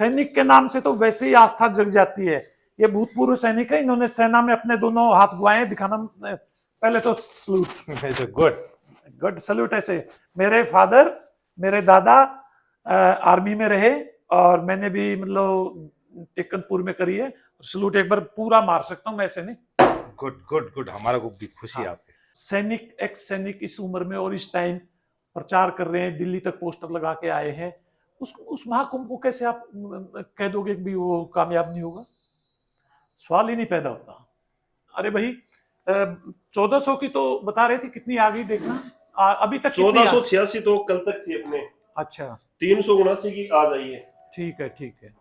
सैनिक के नाम से तो वैसे ही आस्था जग जाती है। ये भूतपूर्व सैनिक है, इन्होंने सेना में अपने दोनों हाथ गुआए दिखाना। पहले तो सल्यूट, गुड गुड सल्यूट। ऐसे मेरे फादर, मेरे दादा आर्मी में रहे और मैंने भी मतलब टेकनपुर में करी है। सल्यूट एक बार पूरा मार सकता हूँ मैं ऐसे नहीं। गुड गुड गुड, हमारा को भी खुशी है आपके। सैनिक, एक्स सैनिक इस उम्र में और इस टाइम प्रचार कर रहे हैं, दिल्ली तक पोस्टर लगा के आए हैं। उस महाकुंभ को कैसे आप कह दोगे कि भी वो कामयाब नहीं होगा? सवाल ही नहीं पैदा होता। अरे भाई 1400 की तो बता रहे थे, कितनी आ गई देखना अभी तक? 1486 तो कल तक थी अपने। अच्छा, 379 की आ जाइए। ठीक है ठीक है,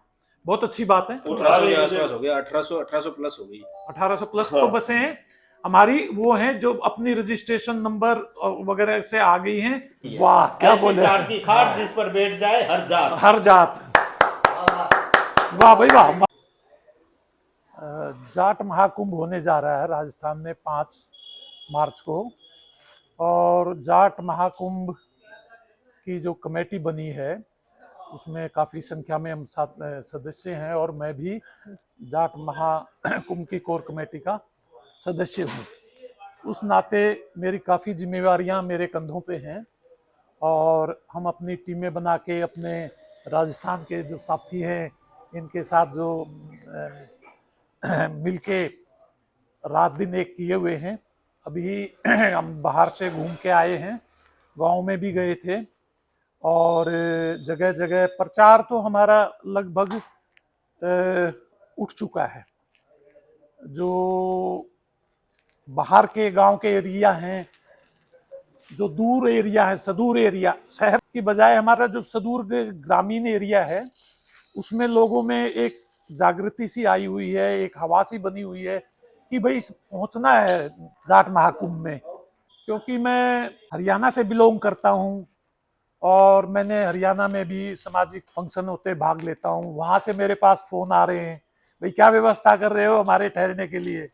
बहुत अच्छी बात है। 1800 के आसपास हो गया, 1800 प्लस हो गई। 1800 प्लस तो बसें हैं हमारी, वो हैं जो अपनी रजिस्ट्रेशन नंबर वगैरह से आ गई हैं। वाह क्या बोले, की खाट जिस पर बैठ जाए हर जात, हर जात। वाह भाई वाह। जाट महाकुंभ होने जा रहा है राजस्थान में 5 मार्च को, और जाट महाकुंभ की जो कमेटी बनी है उसमें काफ़ी संख्या में हम सदस्य हैं, और मैं भी जाट महाकुंभ की कोर कमेटी का सदस्य हूँ। उस नाते मेरी काफ़ी जिम्मेवारियाँ मेरे कंधों पे हैं, और हम अपनी टीमें बना के अपने राजस्थान के जो साथी हैं इनके साथ जो मिलके रात दिन एक किए हुए हैं। अभी हम बाहर से घूम के आए हैं, गांव में भी गए थे, और जगह जगह प्रचार तो हमारा लगभग उठ चुका है। जो बाहर के गांव के एरिया हैं, जो दूर एरिया है, सदूर एरिया, शहर की बजाय हमारा जो सदूर ग्रामीण एरिया है उसमें लोगों में एक जागृति सी आई हुई है, एक हवा सी बनी हुई है कि भाई पहुंचना है जाट महाकुंभ में। क्योंकि मैं हरियाणा से बिलोंग करता हूं, और मैंने हरियाणा में भी सामाजिक फंक्शन होते भाग लेता हूं। वहां से मेरे पास फोन आ रहे हैं, भाई क्या व्यवस्था कर रहे हो हमारे ठहरने के लिए।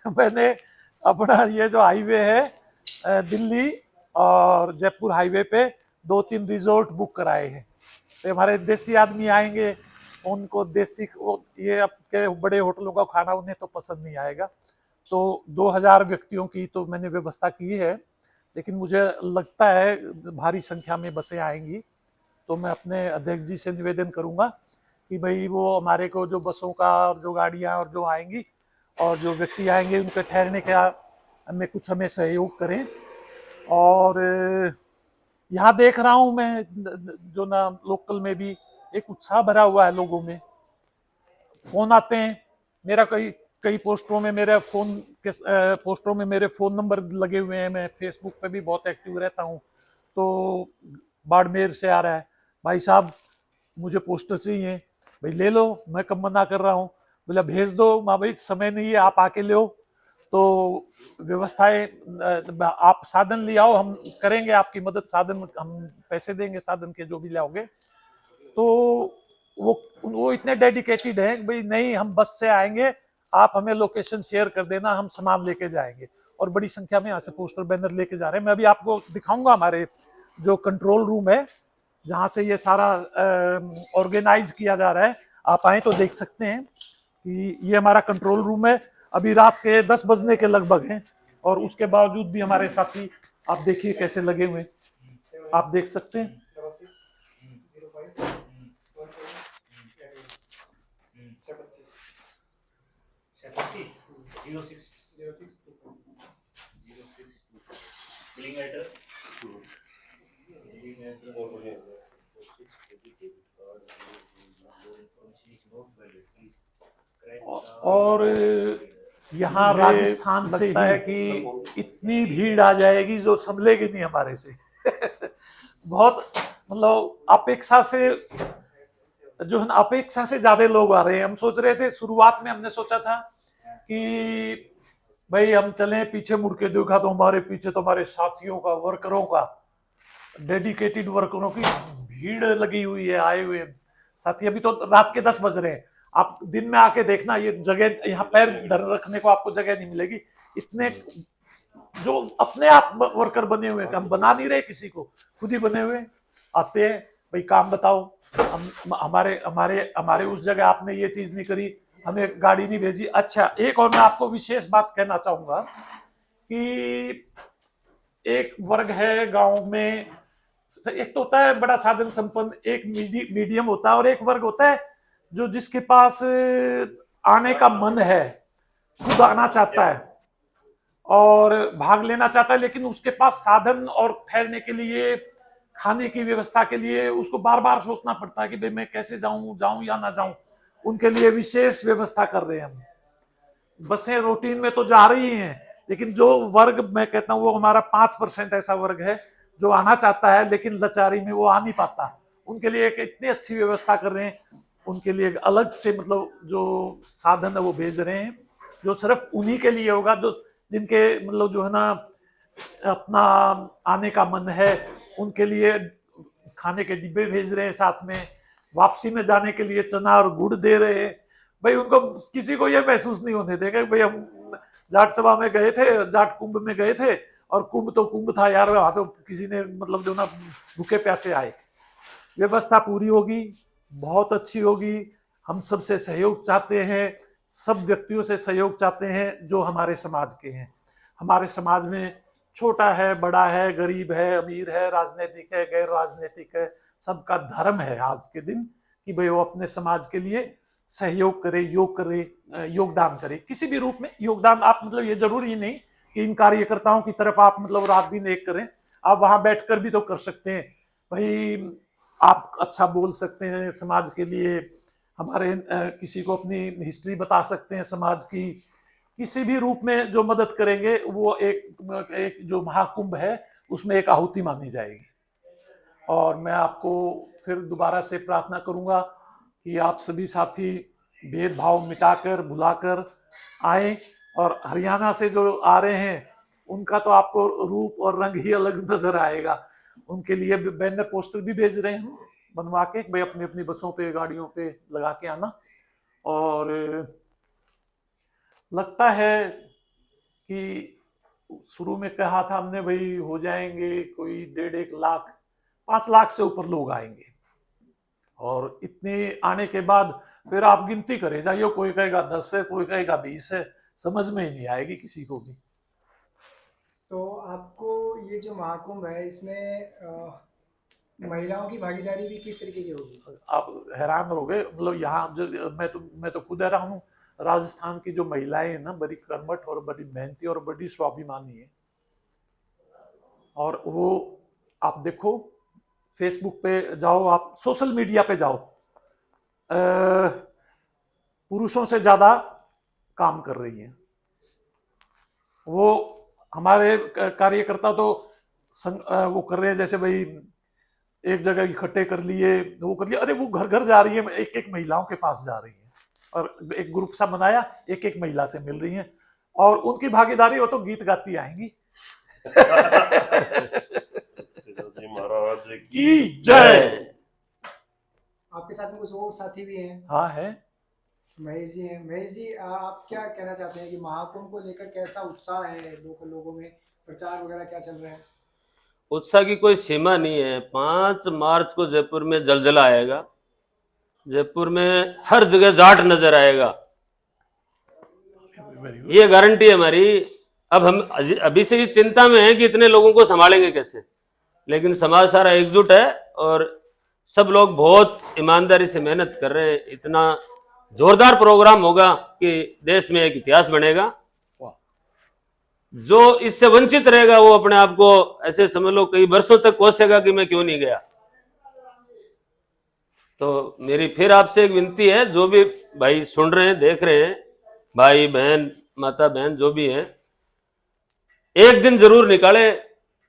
मैंने अपना ये जो हाईवे है दिल्ली और जयपुर हाईवे पे 2-3 रिजोर्ट बुक कराए हैं। तो हमारे देसी आदमी आएंगे, उनको देसी ये आपके बड़े होटलों का खाना उन्हें तो पसंद नहीं आएगा। तो 2000 व्यक्तियों की तो मैंने व्यवस्था की है, लेकिन मुझे लगता है भारी संख्या में बसें आएंगी। तो मैं अपने अध्यक्ष जी से निवेदन करूंगा कि भाई वो हमारे को जो बसों का और जो गाड़ियां और जो आएंगी और जो व्यक्ति आएंगे उनके ठहरने का में कुछ हमें सहयोग करें। और यहाँ देख रहा हूँ मैं जो ना लोकल में भी एक उत्साह भरा हुआ है लोगों में। फोन आते हैं, मेरा कई पोस्टरों में मेरे पोस्टरों में मेरे फ़ोन नंबर लगे हुए हैं। मैं फेसबुक पे भी बहुत एक्टिव रहता हूँ। तो बाड़मेर से आ रहा है, भाई साहब मुझे पोस्टर चाहिए, भाई ले लो, मैं कब मना कर रहा हूँ। बोला भेज दो, माँ भाई समय नहीं है, आप आके ले आओ। तो व्यवस्थाएं आप साधन ले आओ, हम करेंगे आपकी मदद, साधन हम पैसे देंगे साधन के जो भी लाओगे। तो वो इतने डेडिकेटेड हैं भाई, नहीं हम बस से आएंगे, आप हमें लोकेशन शेयर कर देना, हम सामान लेके जाएंगे। और बड़ी संख्या में यहाँ से पोस्टर बैनर लेके जा रहे हैं। मैं अभी आपको दिखाऊंगा हमारे जो कंट्रोल रूम है जहाँ से ये सारा ऑर्गेनाइज किया जा रहा है। आप आए तो देख सकते हैं कि ये हमारा कंट्रोल रूम है। अभी रात के 10 बजने के लगभग हैं, और उसके बावजूद भी हमारे साथी आप देखिए कैसे लगे हुए, आप देख सकते हैं। और यहाँ राजस्थान से लगता है कि इतनी भीड़ आ जाएगी जो संभलेगी नहीं हमारे से। बहुत मतलब अपेक्षा से जो है ना, अपेक्षा से ज्यादा लोग आ रहे हैं। हम सोच रहे थे, शुरुआत में हमने सोचा था कि भाई हम चलें, पीछे मुड़ के देखा तो हमारे पीछे तो हमारे साथियों का, वर्करों का, डेडिकेटेड वर्करों की भीड़ लगी हुई है, आए हुए साथी। अभी तो रात के 10 बज रहे हैं, आप दिन में आके देखना, ये जगह यहाँ पैर धर रखने को आपको जगह नहीं मिलेगी। इतने जो अपने आप वर्कर बने हुए, हम बना नहीं रहे किसी को, खुद ही बने हुए आते हैं, भाई काम बताओ, हमारे हमारे हमारे उस जगह आपने ये चीज नहीं करी, हमें गाड़ी नहीं भेजी। अच्छा, एक और मैं आपको विशेष बात कहना चाहूंगा कि एक वर्ग है गांव में, एक तो होता है बड़ा साधन संपन्न, एक मीडियम होता है, और एक वर्ग होता है जो जिसके पास आने का मन है, खुद आना चाहता है और भाग लेना चाहता है, लेकिन उसके पास साधन और ठहरने के लिए, खाने की व्यवस्था के लिए उसको बार बार सोचना पड़ता है कि भाई मैं कैसे जाऊं या ना जाऊं। उनके लिए विशेष व्यवस्था कर रहे हैं हम। बसें रूटीन में तो जा रही हैं, लेकिन जो वर्ग मैं कहता हूं वो हमारा 5% ऐसा वर्ग है जो आना चाहता है, लेकिन लाचारी में वो आ नहीं पाता। उनके लिए एक इतनी अच्छी व्यवस्था कर रहे हैं, उनके लिए अलग से मतलब जो साधन है वो भेज रहे हैं, जो सिर्फ उन्हीं के लिए होगा, जो जिनके मतलब जो है ना अपना आने का मन है, उनके लिए खाने के डिब्बे भेज रहे हैं, साथ में वापसी में जाने के लिए चना और गुड़ दे रहे हैं। भाई उनको किसी को ये महसूस नहीं होने देगा भाई हम जाट सभा में गए थे, जाट कुंभ में गए थे, और कुंभ तो कुंभ था यार, वहां तो किसी ने मतलब जो ना भूखे प्यासे आए। व्यवस्था पूरी होगी, बहुत अच्छी होगी। हम सबसे सहयोग चाहते हैं, सब व्यक्तियों से सहयोग चाहते हैं जो हमारे समाज के हैं। हमारे समाज में छोटा है, बड़ा है, गरीब है, अमीर है, राजनीतिक है, गैर राजनीतिक है, सबका धर्म है आज के दिन कि भाई वो अपने समाज के लिए सहयोग करे, योगदान करे, किसी भी रूप में योगदान। आप मतलब ये जरूरी नहीं कि इन कार्यकर्ताओं की तरफ आप मतलब रात दिन एक करें, आप वहां बैठकर भी तो कर सकते हैं। भाई आप अच्छा बोल सकते हैं समाज के लिए, हमारे किसी को अपनी हिस्ट्री बता सकते हैं समाज की, किसी भी रूप में जो मदद करेंगे वो एक जो महाकुंभ है उसमें एक आहुति मानी जाएगी। और मैं आपको फिर दोबारा से प्रार्थना करूंगा कि आप सभी साथी भेदभाव मिटाकर, भुलाकर आए, और हरियाणा से जो आ रहे हैं उनका तो आपको रूप और रंग ही अलग नजर आएगा। उनके लिए बैनर पोस्टर भी भेज रहे हैं बनवा के, भाई अपनी अपनी बसों पे, गाड़ियों पे लगा के आना। और लगता है कि शुरू में कहा था हमने भाई हो जाएंगे कोई 1.5 लाख, 5 लाख से ऊपर लोग आएंगे, और इतने आने के बाद फिर आप गिनती करें जाइए, कोई कहेगा 10 है, कोई कहेगा 20 है, समझ में ही नहीं आएगी किसी को भी। तो आपको ये जो महाकुंभ है इसमें महिलाओं की भागीदारी भी किस तरीके की होगी? आप हैरान रहोगे, मतलब यहाँ जो मैं तो खुद हैरान हूँ। राजस्थान की जो महिलाएं हैं ना, बड़ी कर्मठ और बड़ी मेहनती और बड़ी स्वाभिमानी है। और वो आप देखो, फेसबुक पे जाओ, आप सोशल मीडिया पे जाओ, पुरुषों से ज्यादा काम कर रही हैं वो। हमारे कार्यकर्ता तो वो कर रहे हैं जैसे भाई एक जगह इकट्ठे कर लिए, वो कर लिया, अरे वो घर घर जा रही है, एक एक महिलाओं के पास जा रही है, और एक ग्रुप सा बनाया, एक एक महिला से मिल रही हैं, और उनकी भागीदारी, वो तो गीत गाती आएंगी। महाराज की जय। आपके साथ में कुछ और साथी भी हैं? हाँ है। महेश जी हैं। महेश जी, आप क्या कहना चाहते हैं कि महाकुंभ को लेकर कैसा उत्साह है लोगों में, प्रचार वगैरह क्या चल रहा है? उत्साह की कोई सीमा नहीं है। 5 मार्च को जयपुर में जलजला आएगा, जयपुर में हर जगह जाट नजर आएगा, ये गारंटी है हमारी। अब हम अभी से इस चिंता में हैं कि इतने लोगों को संभालेंगे कैसे, लेकिन समाज सारा एकजुट है और सब लोग बहुत ईमानदारी से मेहनत कर रहे हैं। इतना जोरदार प्रोग्राम होगा कि देश में एक इतिहास बनेगा। जो इससे वंचित रहेगा वो अपने आप को ऐसे समझ लो कई वर्षों तक कोसेगा कि मैं क्यों नहीं गया। तो मेरी फिर आपसे एक विनती है, जो भी भाई सुन रहे हैं, देख रहे हैं, भाई बहन, माता बहन जो भी हैं, एक दिन जरूर निकाले।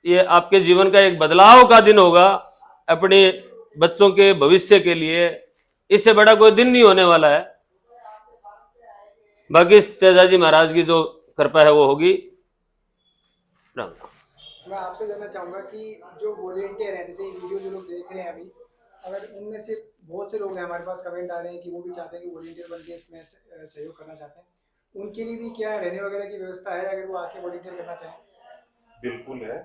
ये आपके जीवन का एक बदलाव का दिन होगा, अपने बच्चों के भविष्य के लिए। इससे बड़ा कोई दिन नहीं होने वाला है। बाकी तेजाजी महाराज की जो कृपा है वो होगी। मैं आपसे जानना चाहूंगा कि जो वॉलेंटियर हैं, जैसे वीडियो जो लोग देख रहे हैं अभी, अगर उनमें से बहुत से लोग हैं, हमारे पास कमेंट आ रहे हैं कि वो भी चाहते हैं कि वॉलेंटियर बन के इसमें सहयोग करना चाहते हैं, उनके लिए भी क्या रहने वगैरह की व्यवस्था है अगर वो आके वॉलेंटियर करना चाहें? बिल्कुल है।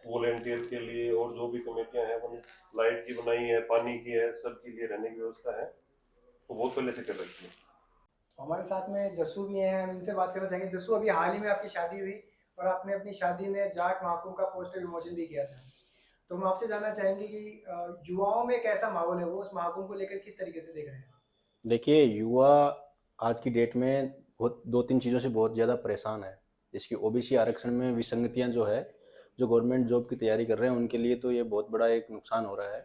वॉलेंटियर के लिए, और जो भी कमेटियां हैं वो लाइट की बनाई है, पानी की है, सबके लिए रहने की व्यवस्था है, तो बहुत पहले से कर रखी है। हमारे साथ में जस्सू भी हैं, हम इनसे बात करना चाहेंगे। जस्सू, अभी हाल ही में आपकी शादी हुई और आपने अपनी शादी में जाट महाकुंभ का पोस्टर विमोचन भी किया था, तो हम आपसे जानना चाहेंगे कि युवाओं में कैसा माहौल है, वो उस महाकुंभ को लेकर किस तरीके से देख रहे हैं? देखिए, युवा आज की डेट में बहुत 2-3 चीज़ों से बहुत ज़्यादा परेशान है। जिसकी ओबीसी आरक्षण में विसंगतियां जो है, जो गवर्नमेंट जॉब की तैयारी कर रहे हैं उनके लिए तो ये बहुत बड़ा एक नुकसान हो रहा है।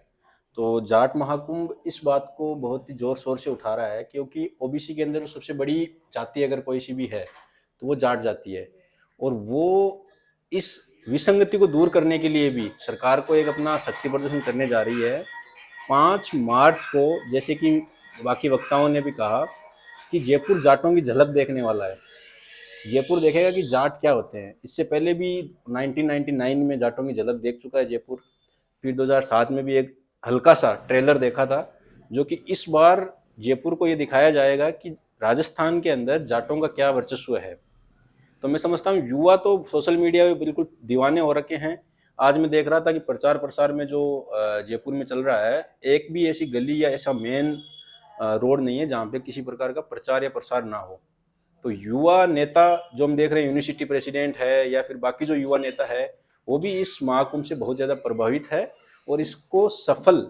तो जाट महाकुंभ इस बात को बहुत ही ज़ोर शोर से उठा रहा है, क्योंकि ओबीसी के अंदर सबसे बड़ी जाति अगर कोई सी भी है तो वो जाट जाति है। और वो इस विसंगति को दूर करने के लिए भी सरकार को एक अपना शक्ति प्रदर्शन करने जा रही है। 5 मार्च को, जैसे कि बाकी वक्ताओं ने भी कहा, कि जयपुर जाटों की झलक देखने वाला है। जयपुर देखेगा कि जाट क्या होते हैं। इससे पहले भी 1999 में जाटों की झलक देख चुका है जयपुर। फिर 2007 में भी एक हल्का सा ट्रेलर देखा था, जो कि इस बार जयपुर को ये दिखाया जाएगा कि राजस्थान के अंदर जाटों का क्या वर्चस्व है। तो मैं समझता हूँ युवा तो सोशल मीडिया पे बिल्कुल दीवाने हो रखे हैं। आज मैं देख रहा था कि प्रचार प्रसार में जो जयपुर में चल रहा है, एक भी ऐसी गली या ऐसा मेन रोड नहीं है जहाँ पे किसी प्रकार का प्रचार या प्रसार ना हो। तो युवा नेता जो हम देख रहे हैं, यूनिवर्सिटी प्रेसिडेंट है या फिर बाकी जो युवा नेता है, वो भी इस महाकुंभ से बहुत ज़्यादा प्रभावित है। और इसको सफल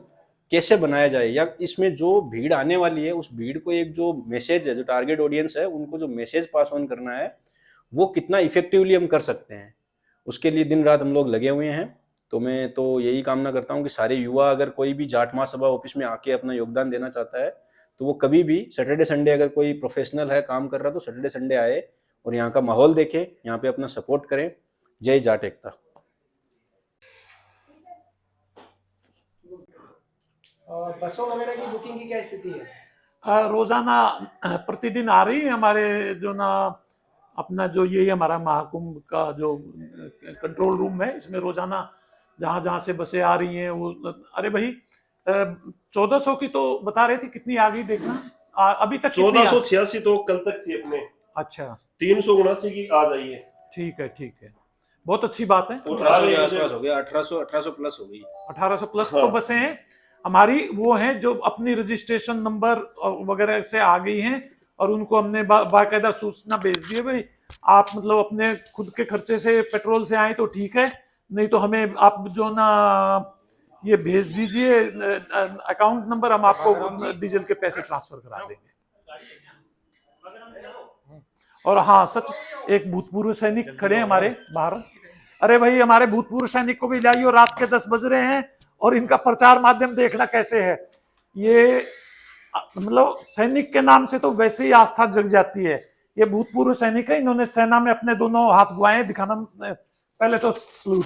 कैसे बनाया जाए, या इसमें जो भीड़ आने वाली है उस भीड़ को एक जो मैसेज है, जो टारगेट ऑडियंस है, उनको जो मैसेज पास ऑन करना है, वो कितना इफेक्टिवली हम कर सकते हैं, उसके लिए दिन रात हम लोग लगे हुए हैं। तो मैं तो यही कामना करता हूँ कि सारे युवा, अगर कोई भी जाट महासभा ऑफिस में आके अपना योगदान देना चाहता है, तो वो कभी भी सैटरडे संडे, अगर कोई प्रोफेशनल है काम कर रहा, तो सैटरडे संडे आए और यहाँ का माहौल देखे, यहाँ पे अपना सपोर्ट करें। जय जाट एकता। बसों वगैरह की बुकिंग की क्या स्थिति है? रोजाना प्रतिदिन आ रही है हमारे जो ना अपना जो ये हमारा महाकुंभ का जो कंट्रोल रूम है, इसमें रोजाना जहां जहां से बसें आ रही हैं वो, अरे भाई 1400 की तो बता रहे थे, कितनी आ गई देखना अभी तक? 1486 तो कल तक थी अपने। अच्छा, 379 की आज आई है। ठीक है, ठीक है, बहुत अच्छी बात है। 1800 के आसपास हो गया, 1800 प्लस हो गई। 1800 प्लस तो बसें हैं हमारी, वो हैं जो अपनी रजिस्ट्रेशन नंबर वगैरह से आ गई हैं, और उनको हमने बाकायदा सूचना भेज दी है, भाई आप मतलब अपने खुद के खर्चे से पेट्रोल से आए तो ठीक है, नहीं तो हमें आप जो ना ये भेज दीजिए अकाउंट नंबर, हम आपको डीजल के पैसे ट्रांसफर करा देंगे। और हाँ सच, एक भूतपूर्व सैनिक खड़े हैं हमारे बाहर। अरे भाई, हमारे भूतपूर्व सैनिक को भी लाइयो, रात के 10 बज रहे हैं और इनका प्रचार माध्यम देखना कैसे है। ये मतलब सैनिक के नाम से तो वैसे ही आस्था जग जाती है। ये भूतपूर्व सैनिक है, इन्होंने सेना में अपने दोनों हाथ गुआए, दिखाना पहले तो सलूट।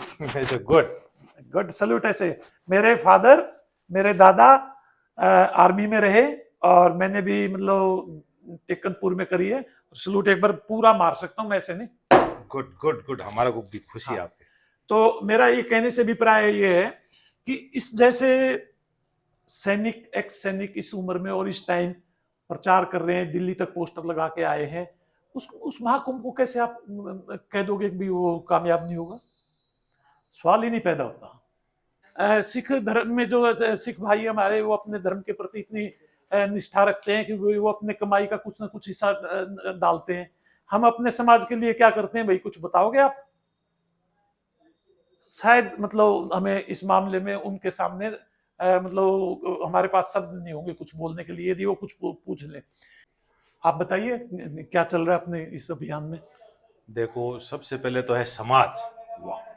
Good salute. ऐसे मेरे फादर, मेरे दादा आर्मी में रहे और मैंने भी मतलब टेकनपुर में करी है। सलूट एक बार पूरा मार सकता हूँ मैं, ऐसे नहीं। गुड गुड गुड, हमारा को भी खुशी है आपके। तो मेरा ये कहने से अभिप्राय ये है कि इस जैसे सैनिक, एक्स सैनिक इस उम्र में और इस टाइम प्रचार कर रहे हैं, दिल्ली तक पोस्टर लगा के आए हैं, उस महाकुंभ को कैसे आप कह दोगे कि भी वो कामयाब नहीं होगा? सवाल ही नहीं पैदा होता। सिख धर्म में जो सिख भाई हमारे, वो अपने धर्म के प्रति इतनी निष्ठा रखते हैं कि वो अपने कमाई का कुछ ना कुछ हिस्सा डालते हैं। हम अपने समाज के लिए क्या करते हैं भाई, कुछ बताओगे आप? शायद मतलब हमें इस मामले में उनके सामने मतलब हमारे पास शब्द नहीं होंगे कुछ बोलने के लिए, यदि वो कुछ पूछ ले। आप बताइए क्या चल रहा है अपने इस अभियान में? देखो, सबसे पहले तो है समाज।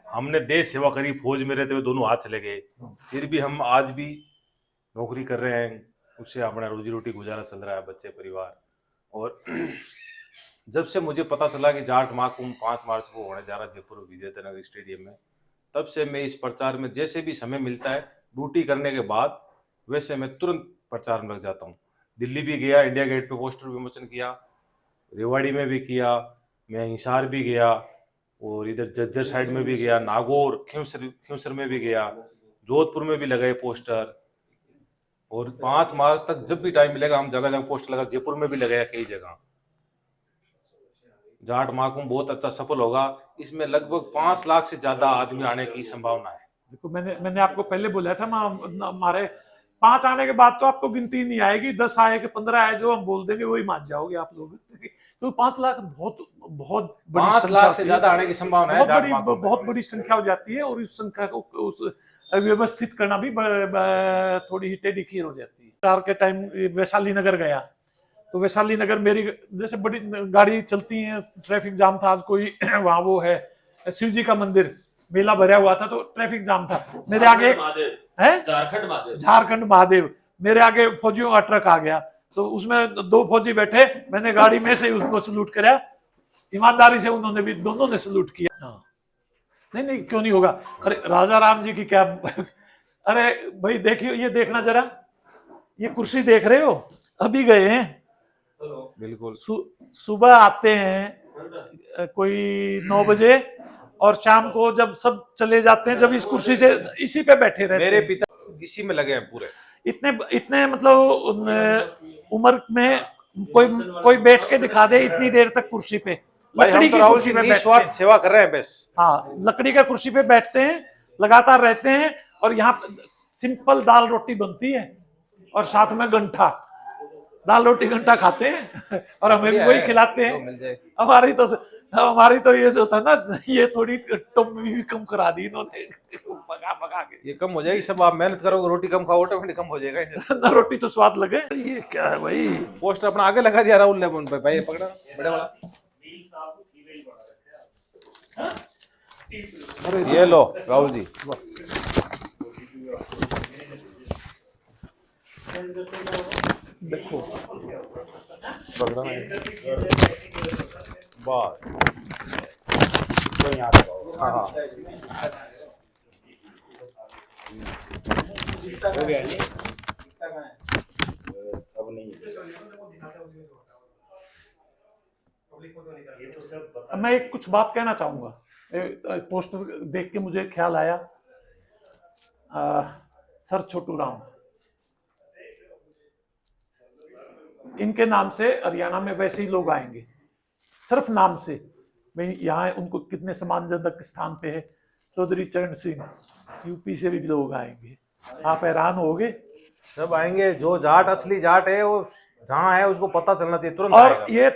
हमने देश सेवा करी, फौज में रहते हुए दोनों हाथ चले गए, फिर भी हम आज भी नौकरी कर रहे हैं, उससे अपना रोजी रोटी गुजारा चल रहा है, बच्चे परिवार। और जब से मुझे पता चला कि जाट महाकुंभ 5 मार्च को होने जा रहा है जयपुर विजयनगर स्टेडियम में, तब से मैं इस प्रचार में जैसे भी समय मिलता है, ड्यूटी करने के बाद वैसे मैं तुरंत प्रचार में लग जाता हूँ। दिल्ली भी गया, इंडिया गेट पे पोस्टर विमोचन किया, रेवाड़ी में भी किया, मैं हिसार भी गया, और इधर जज्जर साइड में भी गया, नागौर खिंवसर में भी गया, जोधपुर में भी लगाए पोस्टर। और 5 मार्च तक जब भी टाइम मिलेगा हम जगह जगह पोस्टर लगा, जयपुर में भी लगाया कई जगह। जाट महाकुंभ बहुत अच्छा सफल होगा। इसमें लगभग 5 लाख से ज्यादा आदमी आने की संभावना है। देखो मैंने आपको पहले बोला था हमारे 5 आने के बाद तो आपको गिनती नहीं आएगी, 10 आए कि 15 आए, जो हम बोल देंगे वही मान जाओगे आप लोग। तो 5 लाख बहुत बहुत बड़ी 5 संख्या लाख से होती है। ज्यादा आने की संभावना है जाट महाकुंभ में। बहुत बड़ी संख्या हो जाती है, और इस संख्या को उस व्यवस्थित करना भी थोड़ी ही टेढ़ी खीर हो जाती है। चार के टाइम वैशाली नगर गया, तो वैशाली नगर मेरी जैसे बड़ी गाड़ी चलती है, ट्रैफिक जाम था। आज कोई वहाँ वो है शिव जी का मंदिर, मेला भरा हुआ था, तो ट्रैफिक जाम था। मेरे आगे है झारखंड महादेव, मेरे आगे फौजियों का ट्रक आ गया, तो उसमें 2 फौजी बैठे, मैंने गाड़ी में से उसको सलूट कराया, ईमानदारी से उन्होंने भी, दोनों ने सलूट किया। हाँ, नहीं क्यों नहीं होगा। अरे राजा राम जी की क्या अरे भाई देखियो, ये देखना जरा, ये कुर्सी देख रहे हो, अभी गए हैं बिल्कुल। सुबह आते हैं कोई 9 बजे, और शाम को जब सब चले जाते हैं, जब इस कुर्सी से इसी पे बैठे रहते मेरे हैं। पिता इसी में लगे हैं पूरे। इतने मतलब उम्र में कोई बैठ के दिखा दे इतनी देर तक कुर्सी पे। भाई हम तो राहुल जी पे निस्वार्थ सेवा कर रहे हैं बस। हाँ, लकड़ी का कुर्सी पे बैठते हैं, लगातार रहते हैं, और यहाँ सिंपल दाल रोटी बनती है, और साथ में गंठा, दाल रोटी गंठा खाते हैं, और हमें भी वही खिलाते हैं। हमारी तो ये जो था ना, ये थोड़ी टम्मी भी कम करा दी इन्होंने भगा के। ये कम हो जाएगी, सब आप मेहनत करोगे, रोटी कम खाओ, ऑटोमेटिक कम हो जाएगा। ना रोटी तो स्वाद लगे। ये क्या है भाई, पोस्टर अपना आगे लगा दिया राहुल ने भाई, पकड़ा बड़े वाला। ये लो राहुल जी, देखो बस हाँ मैं एक कुछ बात कहना चाहूंगा। पोस्टर देख के मुझे ख्याल आया, सर छोटू राम, इनके नाम से हरियाणा में वैसे ही लोग आएंगे, सिर्फ नाम से। भाई यहाँ उनको कितने सम्मानजनक स्थान पे है। चौधरी चरण सिंह, यूपी से भी लोग आएंगे, आप हैरान होगे। सब आएंगे, जो जाट असली जाट है वो जहाँ है उसको पता चलना चाहिए, तुरंत और आएगा। ये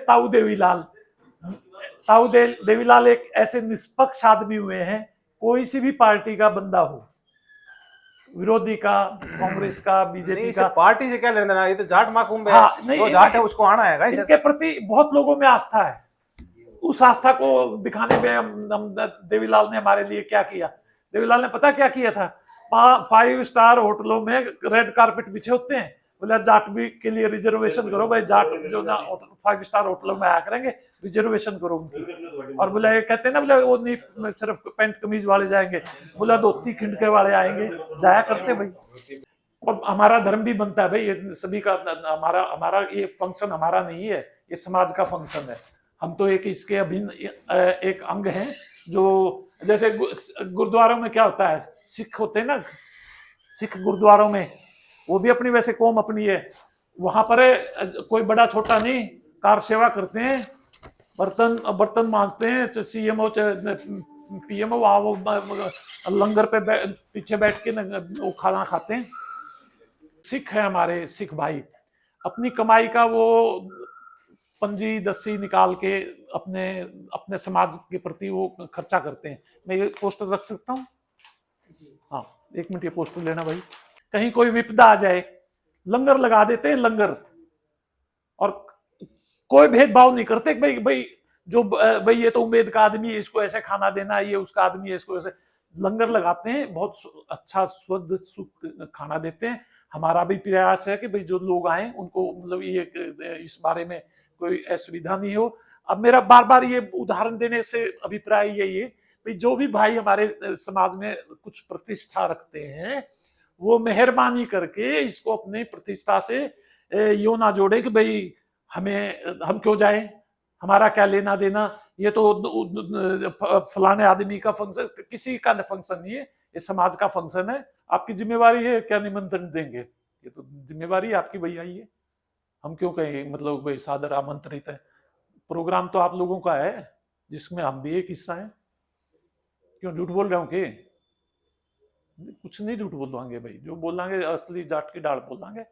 ताऊ देवीलाल एक ऐसे निष्पक्ष आदमी हुए हैं, कोई सी भी पार्टी का बंदा हो, विरोधी का, कांग्रेस का, बीजेपी का, पार्टी से क्या लेना देना, ये तो जाट महाकुंभ है। हाँ, नहीं, जो जाट है उसको आना है गाइस। इनके प्रति बहुत लोगों में आस्था है। उस आस्था को दिखाने में हम देवीलाल ने हमारे लिए क्या किया। देवीलाल ने पता क्या किया था, 5 स्टार होटलों में रेड कारपेट बिछे होते हैं, बोला जाट भी के लिए रिजर्वेशन करो भाई, जाट जो ना 5 स्टार होटलों में आया करेंगे, रिजर्वेशन करो उनकी। और बोला, ये कहते हैं ना, बोला वो नहीं सिर्फ पैंट कमीज वाले जाएंगे, बोला धोती खिंडके वाले आएंगे, जाया करते भाई। और हमारा धर्म भी बनता है भाई, ये सभी का, हमारा ये फंक्शन हमारा नहीं है, ये समाज का फंक्शन है। हम तो एक इसके अभिन्न एक अंग हैं। जो जैसे गुरुद्वारों में क्या होता है, सिख होते हैं ना, सिख गुरुद्वारों में वो भी अपनी वैसे कौम अपनी है, वहां पर कोई बड़ा छोटा नहीं, कार सेवा करते हैं, बर्तन मांजते हैं, सीएमओ पीएमओ वहां वो लंगर पे पीछे बैठ के वो खाना खाते हैं। सिख है हमारे, सिख भाई अपनी कमाई का वो पंजी दस्सी निकाल के अपने समाज के प्रति वो खर्चा करते हैं। मैं ये पोस्टर रख सकता हूँ? हाँ, 1 मिनट, ये पोस्टर लेना भाई। कहीं कोई विपदा आ जाए, लंगर लगा देते हैं, लंगर, और कोई भेदभाव नहीं करते भाई भाई ये तो उम्मीद का आदमी है, इसको ऐसे खाना देना, ये उसका आदमी है, इसको ऐसे। लंगर लगाते हैं, बहुत अच्छा शुद्ध सुख खाना देते हैं। हमारा भी प्रयास है कि भाई जो लोग आए उनको मतलब ये इस बारे में कोई असुविधा नहीं हो। अब मेरा बार बार ये उदाहरण देने से अभिप्राय यही है भाई, जो भी भाई हमारे समाज में कुछ प्रतिष्ठा रखते हैं, वो मेहरबानी करके इसको अपनी प्रतिष्ठा से यूं ना जोड़े कि भाई हम क्यों जाए, हमारा क्या लेना देना, ये तो फलाने आदमी का फंक्शन, किसी का फंक्शन नहीं है, ये समाज का फंक्शन है। आपकी जिम्मेवारी है, क्या निमंत्रण देंगे, ये तो जिम्मेवारी आपकी, भैया ये हम क्यों कहें, मतलब भाई सादर आमंत्रित है, प्रोग्राम तो आप लोगों का है जिसमें हम भी एक हिस्सा हैं। क्यों झूठ बोल रहे हो कि कुछ नहीं झूठ बोलेंगे भाई, जो बोलेंगे असली जाट की डाल बोलेंगे,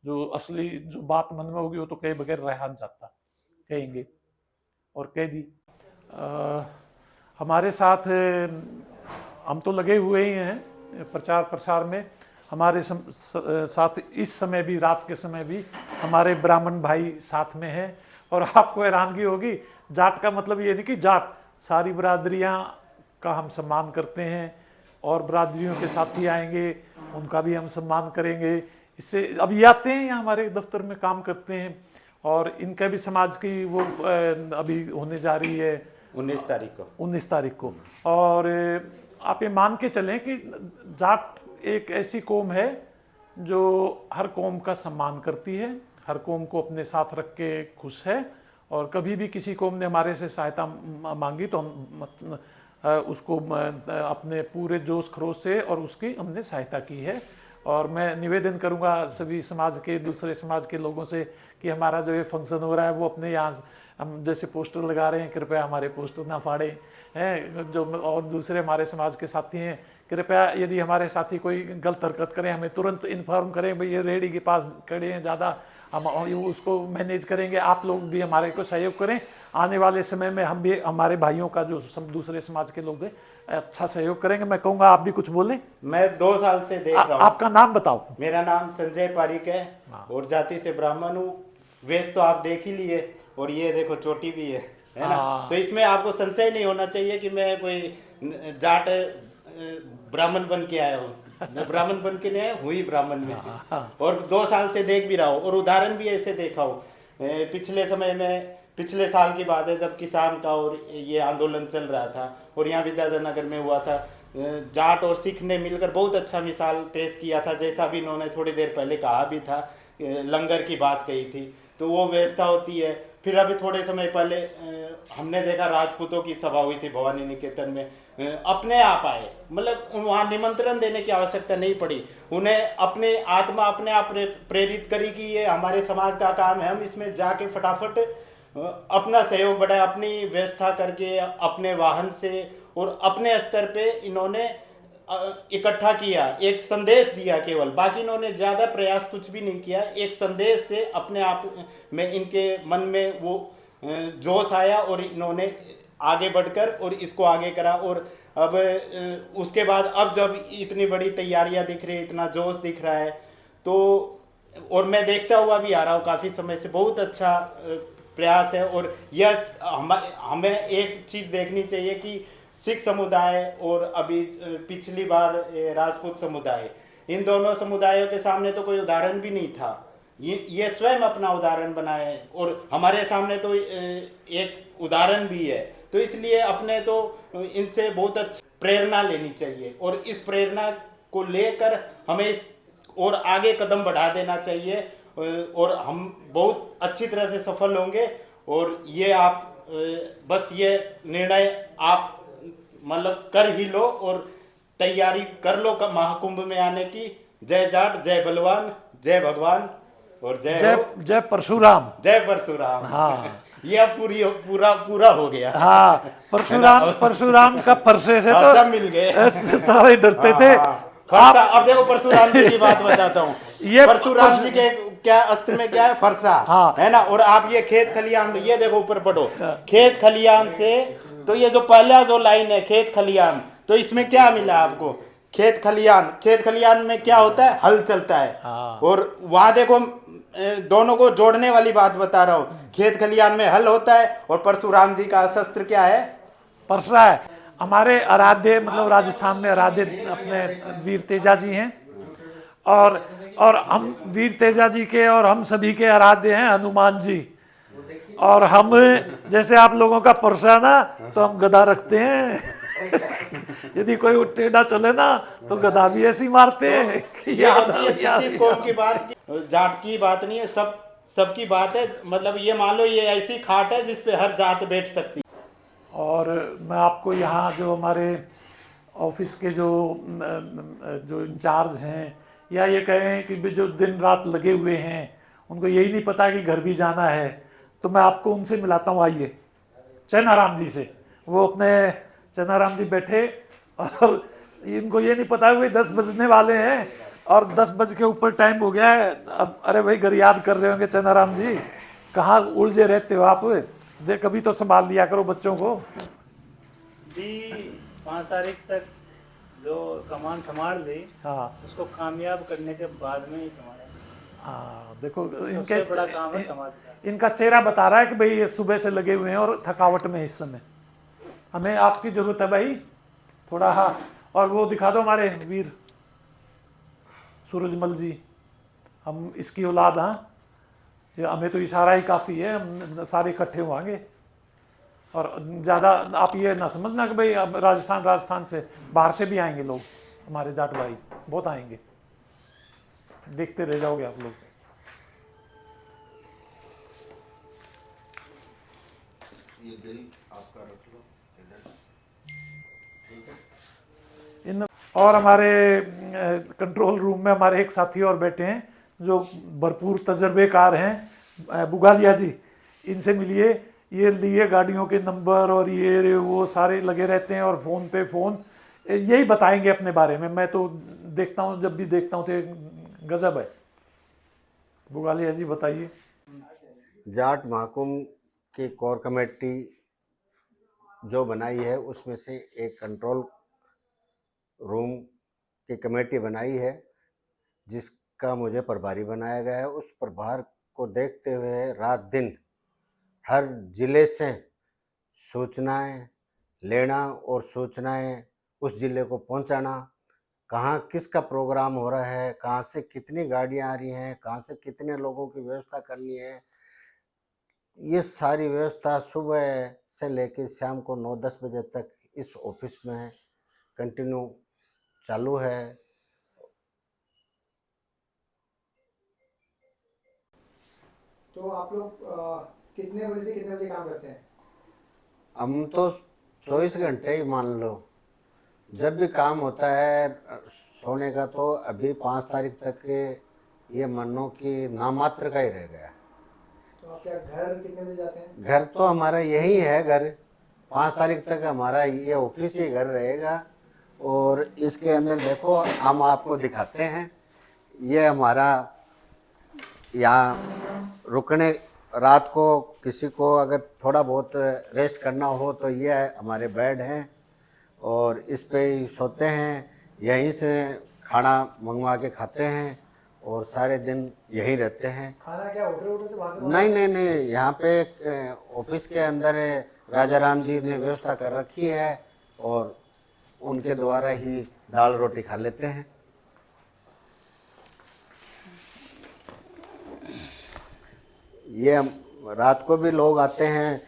जो असली जो बात मन में होगी वो तो कहे बगैर रह नहीं जाता, कहेंगे और कह दी। हमारे साथ हम तो लगे हुए ही हैं प्रचार प्रसार में। हमारे साथ इस समय भी, रात के समय भी हमारे ब्राह्मण भाई साथ में हैं। और आपको हैरानगी होगी, जाट का मतलब ये नहीं कि जाट, सारी बरादरियां का हम सम्मान करते हैं और बरादरियों के साथी आएंगे उनका भी हम सम्मान करेंगे। इससे अब ये आते हैं यहाँ हमारे दफ्तर में काम करते हैं और इनका भी समाज की वो अभी होने जा रही है 19 तारीख को। और आप ये मान के चलें कि जाट एक ऐसी कौम है जो हर कौम का सम्मान करती है, हर कौम को अपने साथ रख के खुश है। और कभी भी किसी कौम ने हमारे से सहायता मांगी तो हम उसको अपने पूरे जोश खरोश से और उसकी हमने सहायता की है। और मैं निवेदन करूंगा सभी समाज के, दूसरे समाज के लोगों से कि हमारा जो ये फंक्शन हो रहा है वो अपने यहाँ हम जैसे पोस्टर लगा रहे हैं, कृपया हमारे पोस्टर ना फाड़ें हैं। जो और दूसरे हमारे समाज के साथी हैं, कृपया यदि हमारे साथी कोई गलत हरकत करें हमें तुरंत इन्फॉर्म करें, भाई ये रेडी के पास खड़े हैं ज़्यादा, हम उसको मैनेज करेंगे। आप लोग भी हमारे को सहयोग करें। आने वाले समय में हम भी हमारे भाइयों का जो दूसरे समाज के लोग हैं अच्छा सहयोग करेंगे। मैं कहूँगा आप भी कुछ बोलें। मैं 2 साल से देख रहा हूँ। आपका नाम बताओ। मेरा नाम संजय पारिक है और जाति से ब्राह्मण हूँ। वेश तो आप देख ही लिए और ये देखो चोटी भी है ना। तो इसमें आपको संशय नहीं होना चाहिए कि मैं कोई जाट ब्राह्मण बन के आया हूँ। मैं ब्राह्मण बन के नहीं आया, हुई ब्राह्मण में। और 2 साल से देख भी रहा हूँ और उदाहरण भी ऐसे देखा हूँ। पिछले समय में, पिछले साल की बात है जब किसान का और ये आंदोलन चल रहा था और यहाँ विद्याधर नगर में हुआ था, जाट और सिख ने मिलकर बहुत अच्छा मिसाल पेश किया था। जैसा भी इन्होंने थोड़ी देर पहले कहा भी था, लंगर की बात कही थी, तो वो व्यवस्था होती है। फिर अभी थोड़े समय पहले हमने देखा राजपूतों की सभा हुई थी भवानी निकेतन में। अपने आप आए, मतलब वहाँ निमंत्रण देने की आवश्यकता नहीं पड़ी। उन्हें अपने आत्मा अपने आप प्रेरित करी कि ये हमारे समाज का काम है, हम इसमें जाके फटाफट अपना सहयोग बढ़ाए। अपनी व्यवस्था करके अपने वाहन से और अपने स्तर पे इन्होंने इकट्ठा किया, एक संदेश दिया केवल। बाकी इन्होंने ज्यादा प्रयास कुछ भी नहीं किया। एक संदेश से अपने आप में इनके मन में वो जोश आया और इन्होंने आगे बढ़कर और इसको आगे करा। और अब उसके बाद अब जब इतनी बड़ी तैयारियां दिख रही है, इतना जोश दिख रहा है, तो और मैं देखता हुआ भी आ रहा हूँ काफी समय से, बहुत अच्छा प्रयास है। और यह हमें एक चीज देखनी चाहिए कि सिख समुदाय और अभी पिछली बार राजपूत समुदाय, इन दोनों समुदायों के सामने तो कोई उदाहरण भी नहीं था। ये स्वयं अपना उदाहरण बनाए और हमारे सामने तो एक उदाहरण भी है। तो इसलिए अपने तो इनसे बहुत अच्छी प्रेरणा लेनी चाहिए और इस प्रेरणा को लेकर हमें इस और आगे कदम बढ़ा देना चाहिए और हम बहुत अच्छी तरह से सफल होंगे। और ये आप बस ये निर्णय आप मतलब कर ही लो और तैयारी कर लो महाकुंभ में आने की। जय जाट, जय बलवान, जय भगवान और जय परशुराम। जय परशुराम। हाँ ये पूरा हो गया। हाँ, परशुराम का फरसे से तो सब मिल गए, सारे डरते थे। अब देखो परशुराम जी की बात बताता हूँ। ये परशुराम जी के क्या अस्त्र में क्या है, फरसा। हाँ। है ना। और आप ये खेत खलियान, ये देखो ऊपर पढ़ो, खेत खलियान से, तो ये जो पहला जो लाइन है खेत खलियान, तो इसमें क्या मिला आपको, खेत खलियान। खेत खलियान में क्या होता है, हल चलता है। हाँ। और वहां देखो दोनों को जोड़ने वाली बात बता रहा हूँ, खेत खलियान में हल होता है और परशुराम जी का शस्त्र क्या है, परसा है। हमारे आराध्य, मतलब राजस्थान में आराध्य अपने वीर तेजा जी हैं और हम वीर तेजा जी के और हम सभी के आराध्य हैं हनुमान जी। और हम जैसे आप लोगों का परसा ना, तो हम गदा रखते हैं। यदि कोई टेढ़ा चले ना तो गदा भी ऐसी मारते हैं। कौम की बात, जाट की बात नहीं है, सबकी बात है। मतलब ये मान लो ये ऐसी खाट है जिसपे हर जात बैठ सकती। और मैं आपको यहाँ जो हमारे ऑफिस के जो इंचार्ज हैं, या ये कहें कि जो दिन रात लगे हुए हैं, उनको यही नहीं पता कि घर भी जाना है, तो मैं आपको उनसे मिलाता हूँ, आइए, चैनाराम जी से। वो अपने चैनाराम जी बैठे और इनको ये नहीं पता कि 10 बजने वाले हैं और 10 बज के ऊपर टाइम हो गया है। अब अरे भाई घर याद कर रहे होंगे चैनाराम जी, कहाँ उलझे रहते हो आप, दे कभी तो संभाल लिया करो बच्चों को। जी 5 तारीख तक जो कमान संभाल ली, हाँ उसको कामयाब करने के बाद में ही संभाला। हाँ, देखो सबसे बड़ा काम है समाज का। इनका चेहरा बता रहा है कि भाई ये सुबह से लगे हुए हैं और थकावट में इस समय। हमें आपकी जरूरत है भाई थोड़ा। हाँ, और वो दिखा दो हमारे वीर सूरजमल जी, हम इसकी औलाद। हाँ, ये हमें तो इशारा ही काफ़ी है, हम सारे इकट्ठे होंगे। और ज़्यादा आप ये ना समझना कि भाई अब राजस्थान से, बाहर से भी आएंगे लोग, हमारे जाट भाई बहुत आएंगे, देखते रह जाओगे आप लोग। ये बिल आपका रख लो इधर, ठीक है। इन और हमारे कंट्रोल रूम में हमारे एक साथी और बैठे हैं जो भरपूर तजर्बेकार हैं, बुगालिया जी, इनसे मिलिए। ये लिए गाड़ियों के नंबर और ये वो सारे लगे रहते हैं और फ़ोन पे फ़ोन, यही बताएंगे अपने बारे में। मैं तो देखता हूँ, जब भी देखता हूँ तो गजब है। बुगालिया जी बताइए। जाट महाकुंभ की कोर कमेटी जो बनाई है उसमें से एक कंट्रोल रूम की कमेटी बनाई है जिसका मुझे प्रभारी बनाया गया है। उस प्रभार को देखते हुए रात दिन हर जिले से सूचनाएं लेना और सूचनाएं उस जिले को पहुंचाना, कहाँ किसका प्रोग्राम हो रहा है, कहाँ से कितनी गाड़ियां आ रही हैं, कहाँ से कितने लोगों की व्यवस्था करनी है, ये सारी व्यवस्था सुबह से लेकर शाम को 9-10 बजे तक इस ऑफिस में कंटिन्यू चालू है। तो आप लोग कितने बजे से कितने बजे काम करते हैं? हम तो 24 घंटे ही मान लो, जब भी काम होता है सोने का, तो अभी 5 तारीख तक ये मानो कि नामात्र का ही रह गया। तो आप क्या घर कितने बजे जाते हैं? घर तो हमारा यही है, घर 5 तारीख तक हमारा ये ऑफिस ही घर रहेगा। और इसके अंदर देखो हम आपको दिखाते हैं, ये हमारा यहाँ रुकने, रात को किसी को अगर थोड़ा बहुत रेस्ट करना हो तो ये हमारे बेड हैं और इस पे ही सोते हैं, यहीं से खाना मंगवा के खाते हैं और सारे दिन यहीं रहते हैं। खाना क्या होटल से बाहर नहीं नहीं नहीं, यहाँ पे ऑफिस के अंदर राजा राम जी ने व्यवस्था कर रखी है और उनके द्वारा ही दाल रोटी खा लेते हैं। ये रात को भी लोग आते हैं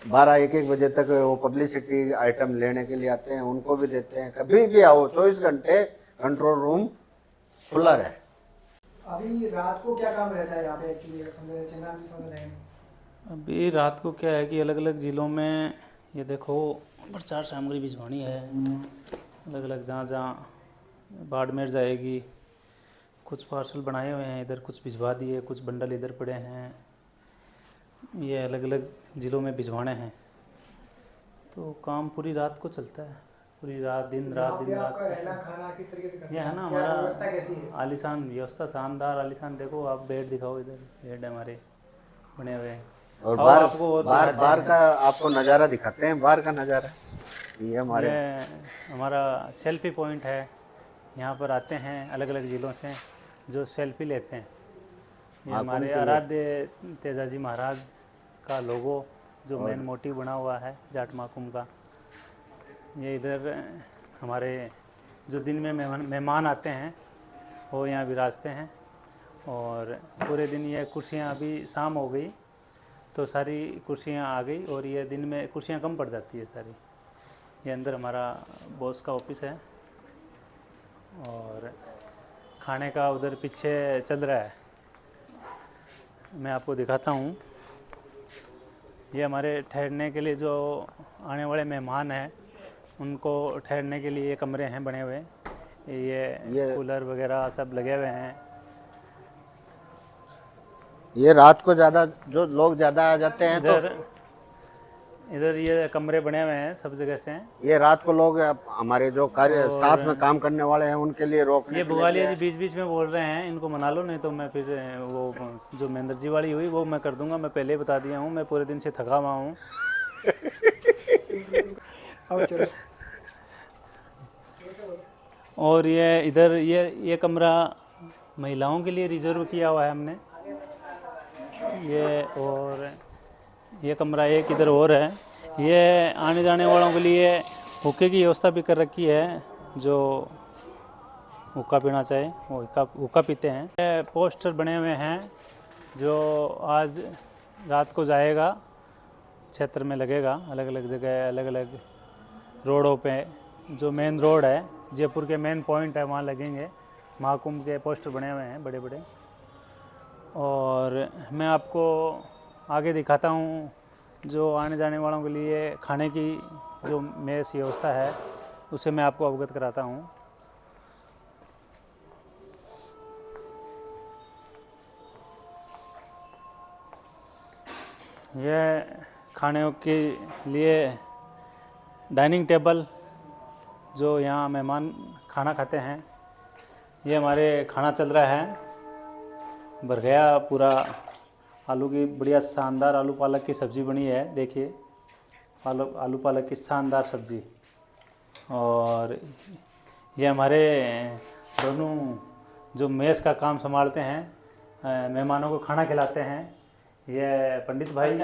12-1 बजे तक, वो पब्लिसिटी आइटम लेने के लिए आते हैं, उनको भी देते हैं। कभी भी आओ, 24 घंटे कंट्रोल रूम खुला रहे। अभी रात को क्या काम रहता है यहाँ पे एक्चुअली, समझ जाएंगे? अभी रात को क्या है कि अलग अलग ज़िलों में ये देखो प्रचार सामग्री भिजवानी है, अलग अलग जहाँ जहाँ बाड़मेर जाएगी। कुछ पार्सल बनाए हुए हैं इधर, कुछ भिजवा दिए, कुछ बंडल इधर पड़े हैं, ये अलग अलग ज़िलों में भिजवाने हैं। तो काम पूरी रात को चलता है, पूरी रात दिन रात रहना खाना किस तरीके से करते ये हैं? है ना क्या हमारा व्यवस्था कैसी है? आलीशान व्यवस्था, शानदार आलीशान। देखो आप बेड दिखाओ, इधर बेड हमारे बने हुए हैं। और आपको बाहर का आपको नज़ारा दिखाते हैं, बाहर का नज़ारा। ये हमारे हमारा सेल्फी पॉइंट है, यहाँ पर आते हैं अलग अलग ज़िलों से जो सेल्फी लेते हैं। ये हमारे आराध्य तेजाजी महाराज का लोगो जो मेन मोटिव बना हुआ है जाट महाकुंभ का, ये इधर हमारे जो दिन में मेहमान आते हैं वो यहाँ विराजते हैं। और पूरे दिन ये कुर्सियाँ, अभी शाम हो गई तो सारी कुर्सियाँ आ गई और ये दिन में कुर्सियाँ कम पड़ जाती है सारी। ये अंदर हमारा बॉस का ऑफिस है और खाने का उधर पीछे चल रहा है, मैं आपको दिखाता हूँ। ये हमारे ठहरने के लिए जो आने वाले मेहमान हैं उनको ठहरने के लिए ये कमरे हैं बने हुए, ये कूलर वगैरह सब लगे हुए हैं। ये रात को ज़्यादा जो लोग ज़्यादा आ जाते हैं तो इधर ये कमरे बने हुए हैं सब जगह से। ये रात को लोग हमारे जो कार्य साथ में काम करने वाले हैं उनके लिए रोकने ये के लिए बुगालिया भी जी बीच बीच में बोल रहे हैं, इनको मना लो, नहीं तो मैं फिर वो जो महेंद्र जी वाली हुई वो मैं कर दूंगा। मैं पहले ही बता दिया हूँ, मैं पूरे दिन से थका हुआ हूँ। अब चलो और ये इधर ये कमरा महिलाओं के लिए रिजर्व किया हुआ है हमने ये। और ये कमरा एक इधर और है, ये आने जाने वालों के लिए हुक्के की व्यवस्था भी कर रखी है, जो हुक्का पीना चाहे वो हुक्का पीते हैं। ये पोस्टर बने हुए हैं जो आज रात को जाएगा, क्षेत्र में लगेगा, अलग अलग जगह अलग अलग रोडों पे। जो मेन रोड है जयपुर के मेन पॉइंट है वहाँ लगेंगे। महाकुंभ के पोस्टर बने हुए हैं बड़े बड़े। और मैं आपको आगे दिखाता हूँ जो आने जाने वालों के लिए खाने की जो मेस व्यवस्था है उसे मैं आपको अवगत कराता हूँ। यह खाने के लिए डाइनिंग टेबल जो यहाँ मेहमान खाना खाते हैं, ये हमारे खाना चल रहा है। भर गया पूरा आलू की बढ़िया शानदार आलू पालक की सब्ज़ी बनी है, देखिए आलू पालक की शानदार सब्ज़ी। और ये हमारे दोनों जो मेस का काम संभालते हैं, मेहमानों को खाना खिलाते हैं, ये पंडित भाई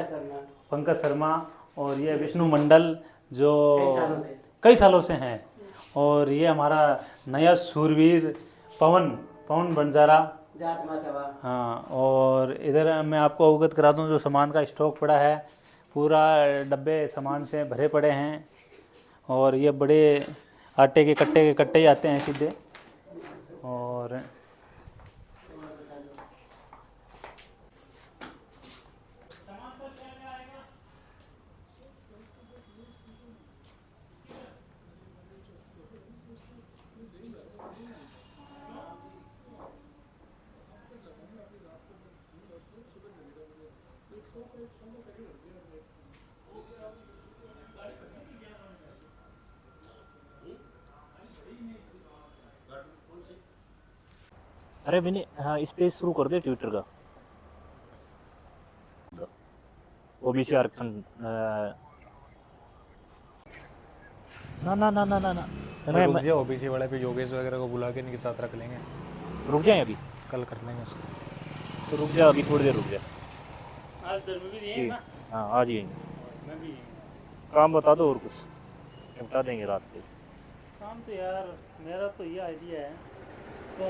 पंकज शर्मा और ये विष्णु मंडल जो कई सालों से हैं। और ये हमारा नया शूरवीर पवन बंजारा। हाँ, और इधर मैं आपको अवगत करा दूं जो सामान का स्टॉक पड़ा है, पूरा डब्बे सामान से भरे पड़े हैं। और ये बड़े आटे के कट्टे ही आते हैं सीधे। और अरे मैंने हाँ स्पेस शुरू कर दे ट्विटर का। ओबीसी आरक्षण ना ना ना ना ना ना रुक जाओ, ओबीसी वाले पे योगेश वगैरह को बुला के इनके साथ रख लेंगे। रुक जाए अभी, कल कर लेंगे उसको। तो रुक जा अभी, थोड़ी देर रुक जा। आज भी नहीं ना? हाँ आज ही मैं भी काम बता दो और कुछ निपटा देंगे रात के। काम तो यार मेरा तो ये आइडिया है तो